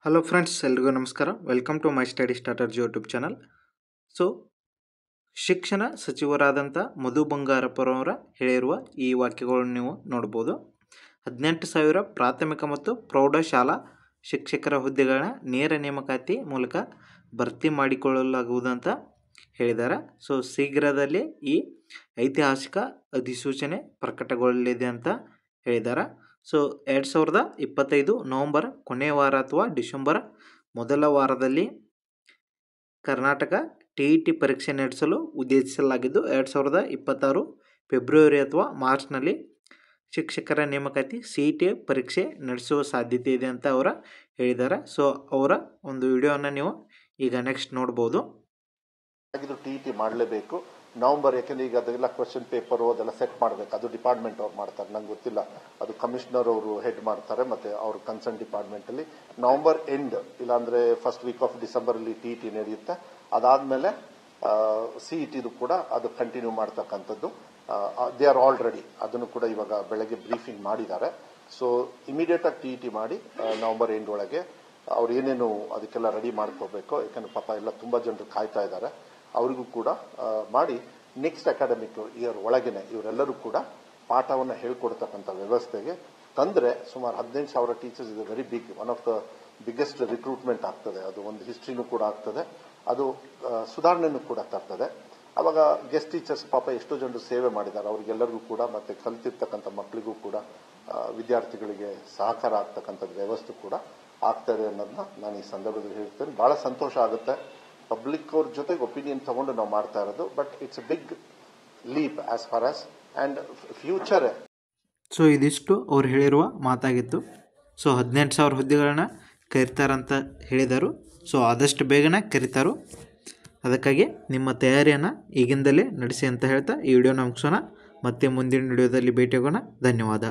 Hello friends, ಎಲ್ರಿಗೂ ನಮಸ್ಕಾರ. Welcome to my study starter YouTube channel. So ಶಿಕ್ಷಣ ಸಚಿವರಾದಂಥ ಮಧು ಬಂಗಾರಪ್ಪರವರ ಹೇಳಿರುವ ಈ ವಾಕ್ಯಗಳನ್ನು ನೀವು ನೋಡ್ಬೋದು. 18,000 ಪ್ರಾಥಮಿಕ ಮತ್ತು ಪ್ರೌಢಶಾಲಾ ಶಿಕ್ಷಕರ ಹುದ್ದೆಗಳನ್ನ ನೇರ ನೇಮಕಾತಿ ಮೂಲಕ ಭರ್ತಿ ಮಾಡಿಕೊಳ್ಳಲಾಗುವುದಂತ ಹೇಳಿದ್ದಾರೆ. ಸೊ ಶೀಘ್ರದಲ್ಲೇ ಈ ಐತಿಹಾಸಿಕ ಅಧಿಸೂಚನೆ ಪ್ರಕಟಗೊಳ್ಳಲಿದೆ ಅಂತ ಹೇಳಿದ್ದಾರೆ. ಸೊ 2025 ನವೆಂಬರ್ ಕೊನೆಯ ವಾರ ಅಥವಾ ಡಿಸೆಂಬರ್ ಮೊದಲ ವಾರದಲ್ಲಿ ಕರ್ನಾಟಕ TET ಪರೀಕ್ಷೆ ನಡೆಸಲು ಉದ್ದೇಶಿಸಲಾಗಿದ್ದು 2026 ಫೆಬ್ರವರಿ ಅಥವಾ ಮಾರ್ಚ್ನಲ್ಲಿ ಶಿಕ್ಷಕರ ನೇಮಕಾತಿ CET ಪರೀಕ್ಷೆ ನಡೆಸುವ ಸಾಧ್ಯತೆ ಇದೆ ಅಂತ ಅವರು ಹೇಳಿದ್ದಾರೆ. ಸೊ ಅವರ ಒಂದು ವಿಡಿಯೋನ ನೀವು ಈಗ ನೆಕ್ಸ್ಟ್ ನೋಡ್ಬೋದು. TET ಮಾಡಲೇಬೇಕು ನವಂಬರ್, ಯಾಕೆಂದ್ರೆ ಈಗ ಅದೆಲ್ಲ ಕ್ವಶನ್ ಪೇಪರ್ ಅದೆಲ್ಲ ಸೆಟ್ ಮಾಡಬೇಕು. ಅದು ಡಿಪಾರ್ಟ್ಮೆಂಟ್ ಅವ್ರು ಮಾಡ್ತಾರೆ, ನಂಗೆ ಗೊತ್ತಿಲ್ಲ. ಅದು ಕಮಿಷನರ್ ಅವರು ಹೆಡ್ ಮಾಡ್ತಾರೆ, ಮತ್ತೆ ಅವ್ರ ಕನ್ಸರ್ನ್ ಡಿಪಾರ್ಟ್ಮೆಂಟ್ ಅಲ್ಲಿ ನವಂಬರ್ ಎಂಡ್ ಇಲ್ಲಾಂದ್ರೆ ಫಸ್ಟ್ ವೀಕ್ ಆಫ್ ಡಿಸೆಂಬರ್ ಅಲ್ಲಿ TET ನಡೆಯುತ್ತೆ. ಅದಾದ್ಮೇಲೆ CET ಕೂಡ ಅದು ಕಂಟಿನ್ಯೂ ಮಾಡ್ತಕ್ಕಂಥದ್ದು. They are all ready. ಅದನ್ನು ಕೂಡ ಇವಾಗ ಬೆಳಗ್ಗೆ ಬ್ರೀಫಿಂಗ್ ಮಾಡಿದ್ದಾರೆ. ಸೊ ಇಮಿಡಿಯೇಟ್ ಆಗಿ TET ಮಾಡಿ ನವಂಬರ್ ಎಂಡ್ ಒಳಗೆ ಅವ್ರು ಏನೇನು ಅದಕ್ಕೆಲ್ಲ ರೆಡಿ ಮಾಡ್ಕೋಬೇಕು. ಯಾಕಂದ್ರೆ ಪಾಪ ಎಲ್ಲ ತುಂಬಾ ಜನರು ಕಾಯ್ತಾ ಇದ್ದಾರೆ. ಅವರಿಗೂ ಕೂಡ ಮಾಡಿ ನೆಕ್ಸ್ಟ್ ಅಕಾಡೆಮಿಕ್ ಇಯರ್ ಒಳಗೇನೆ ಇವರೆಲ್ಲರೂ ಕೂಡ ಪಾಠವನ್ನು ಹೇಳ್ಕೊಡ್ತಕ್ಕಂಥ ವ್ಯವಸ್ಥೆಗೆ ತಂದ್ರೆ ಸುಮಾರು 18,000 ಟೀಚರ್ಸ್ ಇದೆ. Very big, one of the biggest recruitment ಆಗ್ತದೆ. ಅದು ಒಂದು ಹಿಸ್ಟ್ರಿನೂ ಕೂಡ ಆಗ್ತದೆ, ಅದು ಸುಧಾರಣೆನೂ ಕೂಡ ತರ್ತದೆ. ಅವಾಗ ಗೆಸ್ಟ್ ಟೀಚರ್ಸ್ ಪಾಪ ಎಷ್ಟೋ ಜನರು ಸೇವೆ ಮಾಡಿದ್ದಾರೆ, ಅವರಿಗೆಲ್ಲರಿಗೂ ಕೂಡ ಮತ್ತೆ ಕಲ್ತಿರ್ತಕ್ಕಂಥ ಮಕ್ಕಳಿಗೂ ಕೂಡ ವಿದ್ಯಾರ್ಥಿಗಳಿಗೆ ಸಹಕಾರ ಆಗ್ತಕ್ಕಂಥ ವ್ಯವಸ್ಥೆ ಕೂಡ ಆಗ್ತದೆ ಅನ್ನೋದನ್ನ ನಾನು ಈ ಸಂದರ್ಭದಲ್ಲಿ ಹೇಳ್ತೇನೆ. ಬಹಳ ಸಂತೋಷ ಆಗುತ್ತೆ. ಪಬ್ಲಿಕ್ ಅವ್ರ ಜೊತೆಗೆ ಒಪಿನಿಯನ್ ತಗೊಂಡು ನಾವು ಮಾಡ್ತಾ ಇರೋದು, but it's a big leap as far as and future. So ಇದಿಷ್ಟು ಅವ್ರು ಹೇಳಿರುವ ಮಾತಾಗಿತ್ತು. ಸೊ 18,000 ಹುದ್ದೆಗಳನ್ನ ಕರಿತಾರಂತ ಹೇಳಿದರು. ಸೊ ಆದಷ್ಟು ಬೇಗನೆ ಕರಿತಾರು. ಅದಕ್ಕಾಗಿ ನಿಮ್ಮ ತಯಾರಿಯನ್ನು ಈಗಿಂದಲೇ ನಡೆಸಿ ಅಂತ ಹೇಳ್ತಾ ಈ ವಿಡಿಯೋನ ಮುಗಿಸೋಣ. ಮತ್ತೆ ಮುಂದಿನ ವಿಡಿಯೋದಲ್ಲಿ ಭೇಟಿಯಾಗೋಣ. ಧನ್ಯವಾದ.